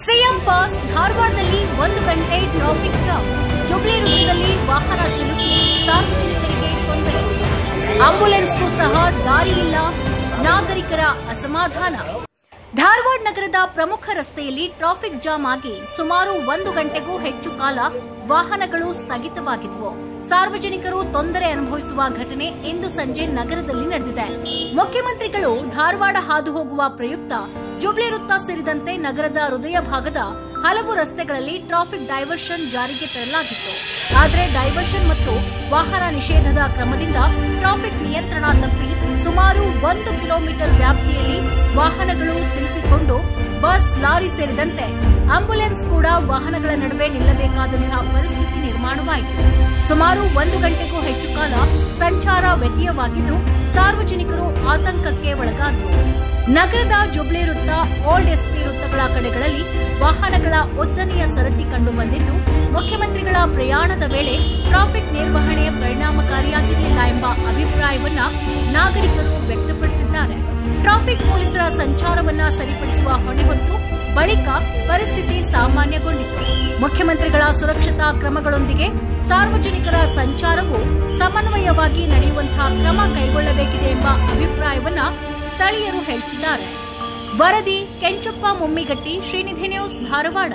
CM pass ಧಾರವಾಡದಲ್ಲಿ 1 ಗಂಟೆ traffic jam. Jubilee ವೃತ್ತದಲ್ಲಿ ವಾಹನ ಸಿಲುಕಿ ಸಾರ್ವಜನಿಕರಿಗೆ ತೊಂದರೆ. ಆಂಬ್ಯುಲೆನ್ಸ್ಗೂ ಸಹ ದಾರಿ ಇಲ್ಲ, ನಾಗರಿಕರ ಅಸಮಾಧಾನ. ಧಾರವಾಡ ನಗರದ ಪ್ರಮುಖ ರಸ್ತೆಯಲ್ಲಿ ಟ್ರಾಫಿಕ್ ಜಾಮ್ ಆಗಿ ಸುಮಾರು 1 ಗಂಟೆಗೂ ಹೆಚ್ಚು ಕಾಲ ವಾಹನಗಳು ಸ್ಥಗಿತವಾಗಿದ್ದವು. ಸಾರ್ವಜನಿಕರು ತೊಂದರೆ ಅನುಭವಿಸುವ ಘಟನೆ ಇಂದು ಸಂಜೆ ನಗರದಲ್ಲಿ ನಡೆದಿದೆ. ಮುಖ್ಯಮಂತ್ರಿಗಳು ಧಾರವಾಡ ಹಾದು ಹೋಗುವ ಪ್ರಯುಕ್ತ ಜುಬ್ಲಿ ವೃತ್ತ ಸೇರಿದಂತೆ ನಗರದ ಹೃದಯ ಭಾಗದ ಹಲವು ರಸ್ತೆಗಳಲ್ಲಿ ಟ್ರಾಫಿಕ್ ಡೈವರ್ಷನ್ ಜಾರಿಗೆ ತರಲಾಗಿತ್ತು. ಆದರೆ ಡೈವರ್ಷನ್ ಮತ್ತು ವಾಹನ ನಿಷೇಧದ ಕ್ರಮದಿಂದ ಟ್ರಾಫಿಕ್ ನಿಯಂತ್ರಣ ತಪ್ಪಿ ಸುಮಾರು 1 ಕಿಲೋಮೀಟರ್ ವ್ಯಾಪ್ತಿಯಲ್ಲಿ ವಾಹನಗಳು ಸಿಲುಕಿಕೊಂಡು ಬಸ್, ಲಾರಿ ಸೇರಿದಂತೆ ಆಂಬ್ಯುಲೆನ್ಸ್ ಕೂಡ ವಾಹನಗಳ ನಡುವೆ ನಿಲ್ಲಬೇಕಾದಂತಹ ಪರಿಸ್ಥಿತಿ ನಿರ್ಮಾಣವಾಯಿತು. ಸುಮಾರು 1 ಗಂಟೆಗೂ ಹೆಚ್ಚು ಕಾಲ ಸಂಚಾರ ವ್ಯತ್ಯಯವಾಗಿದ್ದು ಸಾರ್ವಜನಿಕರು ಆತಂಕಕ್ಕೆ ಒಳಗಾದರು. ನಗರದ ಜುಬ್ಲಿ ವೃತ್ತ, ಓಲ್ಡ್ ಎಸ್ಪಿ ವೃತ್ತಗಳ ಕಡೆಗಳಲ್ಲಿ ವಾಹನಗಳ ಉದ್ದನೆಯ ಸರತಿ ಕಂಡುಬಂದಿದ್ದು, ಮುಖ್ಯಮಂತ್ರಿಗಳ ಪ್ರಯಾಣದ ವೇಳೆ ಟ್ರಾಫಿಕ್ ನಿರ್ವಹಣೆ ಪರಿಣಾಮಕಾರಿಯಾಗಿರಲಿಲ್ಲ ಎಂಬ ಅಭಿಪ್ರಾಯವನ್ನ ನಾಗರಿಕರು ವ್ಯಕ್ತಪಡಿಸಿದ್ದಾರೆ. ಟ್ರಾಫಿಕ್ ಪೊಲೀಸರ ಸಂಚಾರವನ್ನ ಸರಿಪಡಿಸುವ ಹೊಣೆ ಹೊತ್ತು ಬಳಿಕ ಪರಿಸ್ಥಿತಿ ಸಾಮಾನ್ಯಗೊಂಡಿತು. ಮುಖ್ಯಮಂತ್ರಿಗಳ ಸುರಕ್ಷತಾ ಕ್ರಮಗಳೊಂದಿಗೆ ಸಾರ್ವಜನಿಕರ ಸಂಚಾರವು ಸಮನ್ವಯವಾಗಿ ನಡೆಯುವಂತಹ ಕ್ರಮ ಕೈಗೊಳ್ಳಬೇಕಿದೆ ಎಂಬ ಅಭಿಪ್ರಾಯವನ್ನ ಸ್ಥಳೀಯರು ಹೇಳುತ್ತಿದ್ದಾರೆ. ವರದಿ ಕೆಂಚಪ್ಪ ಮುಮ್ಮಿಗಟ್ಟಿ, ಶ್ರೀನಿಧಿ ನ್ಯೂಸ್, ಧಾರವಾಡ.